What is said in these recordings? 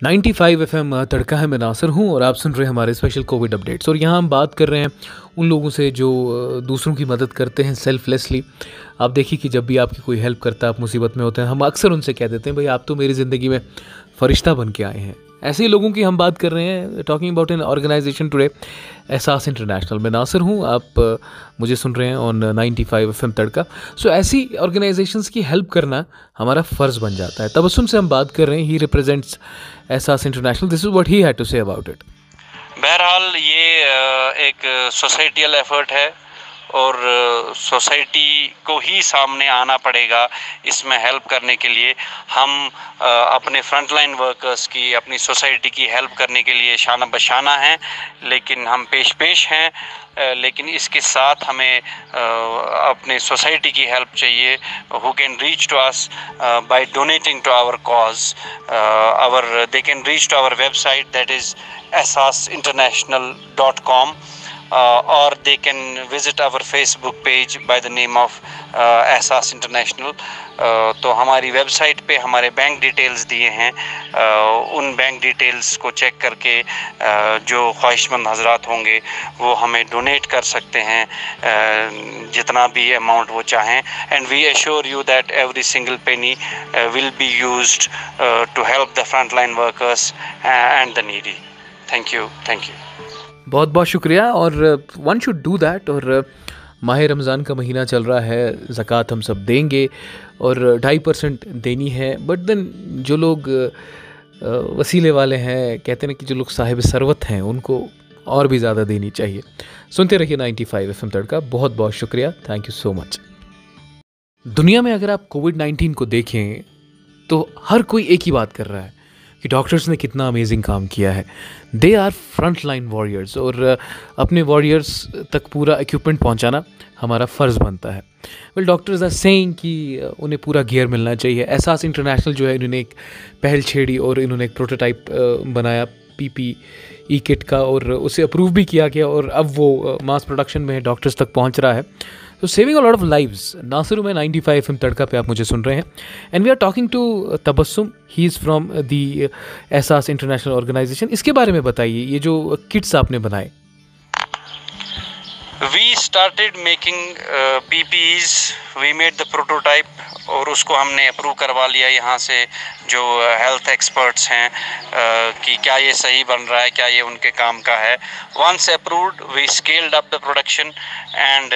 95 FM तड़का है। मैं नासिर हूँ और आप सुन रहे हैं हमारे स्पेशल कोविड अपडेट्स। और यहाँ हम बात कर रहे हैं उन लोगों से जो दूसरों की मदद करते हैं सेल्फलेसली। आप देखिए कि जब भी आपकी कोई हेल्प करता है, आप मुसीबत में होते हैं, हम अक्सर उनसे कह देते हैं भाई आप तो मेरी ज़िंदगी में फ़रिश्ता बन के आए हैं। ऐसे ही लोगों की हम बात कर रहे हैं। Talking about an organization today, Ehsaas international. मैं नासिर हूँ, आप मुझे सुन रहे हैं ऑन 95 एफएम तड़का। सो ऐसी ऑर्गेनाइजेशंस की हेल्प करना हमारा फ़र्ज़ बन जाता है। तबस्सुम से हम बात कर रहे हैं, he represents Ehsaas international. This is what he had to say about it. बहरहाल ये एक सोसाइटियल एफर्ट है और सोसाइटी को ही सामने आना पड़ेगा इसमें हेल्प करने के लिए। हम अपने फ्रंटलाइन वर्कर्स की, अपनी सोसाइटी की हेल्प करने के लिए शाना बशाना हैं, लेकिन हम पेश हैं। लेकिन इसके साथ हमें अपने सोसाइटी की हेल्प चाहिए, who can reach to us by donating to our cause. They can reach to our website, that is ehsasinternational.com, or they can visit our Facebook page by the name of एहसास international. तो हमारी website पे हमारे bank details दिए हैं। उन bank details को check करके जो ख्वाहिशमंद हजरात होंगे वो हमें डोनेट कर सकते हैं, जितना भी अमाउंट वो चाहें। And we assure you that every single penny will be used to help the front line workers and the needy. Thank you. बहुत बहुत शुक्रिया। और वन शुड डू दैट। और माह रमज़ान का महीना चल रहा है, ज़कात हम सब देंगे और 2.5% देनी है। बट देन जो लोग वसीले वाले हैं, कहते हैं कि जो लोग साहिब सरवत हैं, उनको और भी ज़्यादा देनी चाहिए। सुनते रहिए 95 एफएम तड़का। बहुत बहुत शुक्रिया, थैंक यू सो मच। दुनिया में अगर आप कोविड-19 को देखें तो हर कोई एक ही बात कर रहा है कि डॉक्टर्स ने कितना अमेजिंग काम किया है। They are front line warriors और अपने वॉरियर्स तक पूरा इक्विपमेंट पहुंचाना हमारा फ़र्ज़ बनता है। वेल, डॉक्टर्स आर सेइंग कि उन्हें पूरा गियर मिलना चाहिए। एहसास इंटरनेशनल जो है, इन्होंने एक पहल छेड़ी और इन्होंने एक प्रोटोटाइप बनाया PPE किट का, और उसे अप्रूव भी किया गया और अब वो मास प्रोडक्शन में डॉक्टर्स तक पहुंच रहा है। तो saving a lot of lives. Nasir में 95 एफएम तड़का पे आप मुझे सुन रहे हैं and we are talking to Tabassum. He is from the Ehsaas international organisation. इसके बारे में बताइए, ये जो किट्स आपने बनाए। We started making PPEs, we made the prototype और उसको हमने अप्रूव करवा लिया यहाँ से जो हेल्थ एक्सपर्ट्स हैं कि क्या ये सही बन रहा है, क्या ये उनके काम का है। Once approved, we scaled up the production and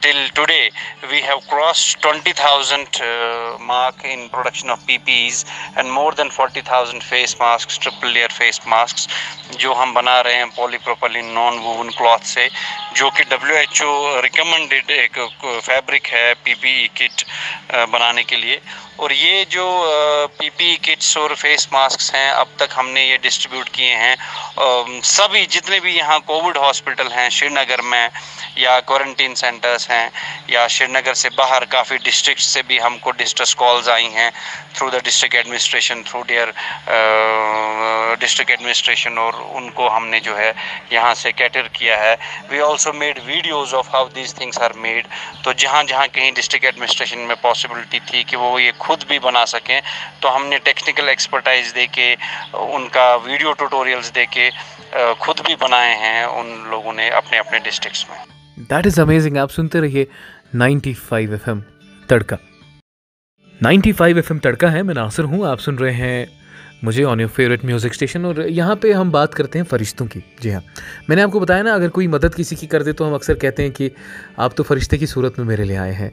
till today we have crossed 20,000 mark in production of PPEs and more than 40,000 face masks, triple layer face masks जो हम बना रहे हैं पॉलीप्रोपिलीन नॉन वूवन क्लॉथ से, जो कि WHO recommended एक fabric है PPE किट बनाने के लिए। और ये जो PPE किट्स और फेस मास्क्स हैं, अब तक हमने ये डिस्ट्रीब्यूट किए हैं सभी जितने भी यहाँ कोविड हॉस्पिटल हैं श्रीनगर में, या क्वारंटीन सेंटर्स हैं, या श्रीनगर से बाहर काफ़ी डिस्ट्रिक्ट से भी हमको डिस्ट्रेस कॉल्स आई हैं through the district administration, through their district administration, और उनको हमने जो है यहाँ से कैटर किया है। We also made videos of how these things are made. तो जहाँ जहाँ कहीं डिस्ट्रिक्ट एडमिनिस्ट्रेशन में पॉसिबिलिटी थी कि वो ये खुद भी बना सकें, तो हमने टेक्निकल एक्सपर्टाइज दे के, उनका वीडियो ट्यूटोरियल्स दे के खुद भी बनाए हैं उन लोगों ने अपने अपने डिस्ट्रिक्ट्स में। That is amazing. आप सुनते रहिए 95 एफएम तड़का। 95 एफएम तड़का है। मैं नासिर हूँ, आप सुन रहे हैं मुझे on your favourite music station. और यहाँ पे हम बात करते हैं फ़रिश्तों की। जी हाँ, मैंने आपको बताया ना, अगर कोई मदद किसी की कर दे तो हम अक्सर कहते हैं कि आप तो फ़रिश्ते की सूरत में मेरे लिए आए हैं।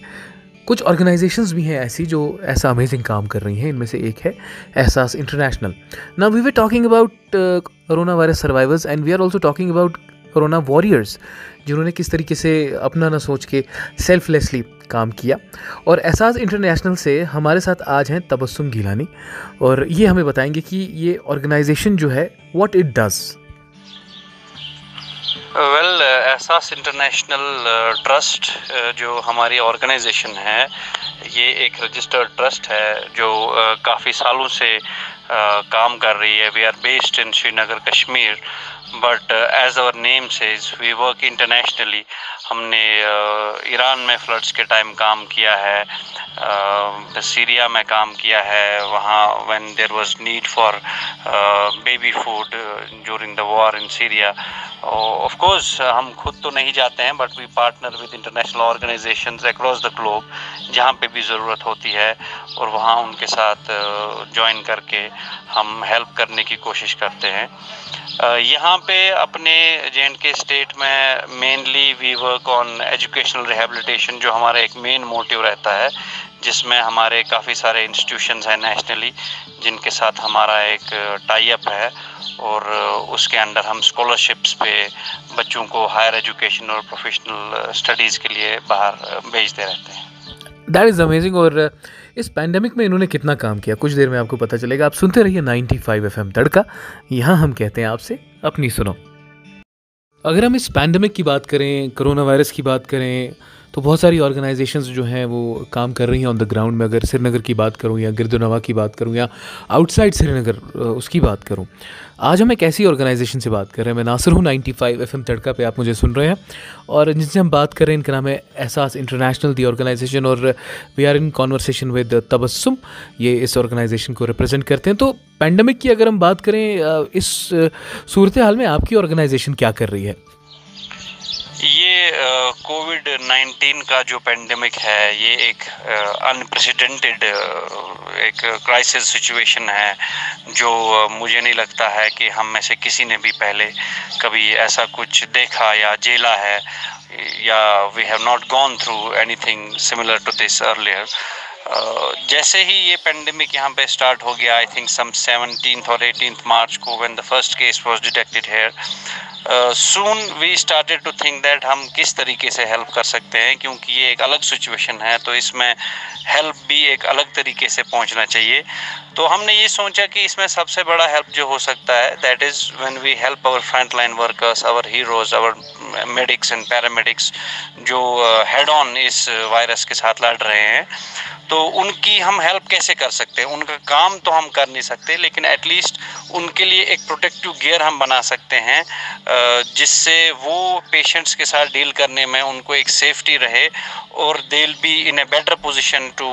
कुछ ऑर्गेनाइजेशंस भी हैं ऐसी जो ऐसा अमेजिंग काम कर रही हैं। इनमें से एक है Ehsaas international. Now we were talking about corona virus survivors and we are also talking about corona warriors, जिन्होंने किस तरीके से अपना ना सोच के सेल्फलेसली काम किया। और एहसास इंटरनेशनल से हमारे साथ आज हैं तबस्सुम गिलानी, और ये हमें बताएंगे कि ये ऑर्गेनाइजेशन जो है व्हाट इट डज। एहसास इंटरनेशनल ट्रस्ट जो हमारी ऑर्गेनाइजेशन है, ये एक रजिस्टर्ड ट्रस्ट है जो काफ़ी सालों से काम कर रही है। We are based in Srinagar Kashmir, but as our name says we work internationally. हमने ईरान में फ्लड्स के टाइम काम किया है, सीरिया में काम किया है, वहाँ when there was need for baby food during the war in Syria. Of course हम खुद तो नहीं जाते हैं, but we partner with international organizations across the globe जहाँ पे भी ज़रूरत होती है, और वहाँ उनके साथ ज्वाइन करके हम हेल्प करने की कोशिश करते हैं। यहाँ पे अपने J&K स्टेट में mainly we work on educational rehabilitation, जो हमारा एक मेन मोटिव रहता है, जिसमें हमारे काफ़ी सारे इंस्टीट्यूशंस हैं नेशनली जिनके साथ हमारा एक टाई अप है, और उसके अंडर हम स्कॉलरशिप्स पे बच्चों को हायर एजुकेशन और प्रोफेशनल स्टडीज़ के लिए बाहर भेजते रहते हैं। That is amazing. और इस पैंडेमिक में इन्होंने कितना काम किया, कुछ देर में आपको पता चलेगा। आप सुनते रहिए 95 FM तड़का, यहाँ हम कहते हैं आपसे अपनी सुनो। अगर हम इस पैंडेमिक की बात करें, कोरोना वायरस की बात करें, तो बहुत सारी ऑर्गेनाइजेशंस जो हैं वो काम कर रही हैं ऑन द ग्राउंड में। अगर श्रीनगर की बात करूं या गिरदुनवा की बात करूं या आउटसाइड श्रीनगर उसकी बात करूं, आज हम एक ऐसी ऑर्गेनाइजेशन से बात कर रहे हैं। मैं नासिर हूं, 95 FM तड़का पे आप मुझे सुन रहे हैं, और जिनसे हम बात कर रहे हैं इनका नाम है एहसास इंटरनेशनल दी ऑर्गेनाइजेशन, और we are in conversation with Tabassum. ये इस ऑर्गेनाइजेशन को रिप्रेजेंट करते हैं। तो पैंडेमिक की अगर हम बात करें, इस सूरत हाल में आपकी ऑर्गेनाइजेशन क्या कर रही है? ये कोविड-19 का जो पेंडेमिक है, ये एक अनप्रेसिडेंटेड एक क्राइसिस सिचुएशन है, जो मुझे नहीं लगता है कि हम में से किसी ने भी पहले कभी ऐसा कुछ देखा या झेला है, या we have not gone through anything similar to this earlier. जैसे ही ये पेंडेमिक यहाँ पे स्टार्ट हो गया, आई थिंक सम 17th और 18th मार्च को, when the first case was detected here, soon we started to think that हम किस तरीके से हेल्प कर सकते हैं, क्योंकि ये एक अलग सिचुएशन है, तो इसमें हेल्प भी एक अलग तरीके से पहुंचना चाहिए। तो हमने ये सोचा कि इसमें सबसे बड़ा हेल्प जो हो सकता है, that is when we help our front line workers, our heroes, our medics and paramedics, जो हेड ऑन इस वायरस के साथ लड़ रहे हैं। तो उनकी हम हेल्प कैसे कर सकते हैं? उनका काम तो हम कर नहीं सकते, लेकिन एटलीस्ट उनके लिए एक प्रोटेक्टिव गियर हम बना सकते हैं, जिससे वो पेशेंट्स के साथ डील करने में उनको एक सेफ्टी रहे, और they will be in a better position to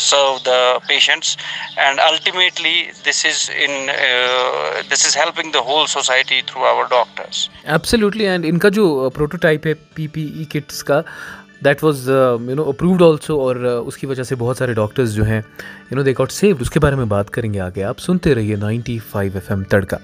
serve the patients, and ultimately this is helping the whole society through our doctors. Absolutely. And इनका जो प्रोटोटाइप है PPE किट्स का, दैट वाज अप्रूव्ड ऑल्सो, और उसकी वजह से बहुत सारे डॉक्टर्स जो हैं दे गॉट सेव्ड। उसके बारे में बात करेंगे आगे। आप सुनते रहिए 95 FM तड़का।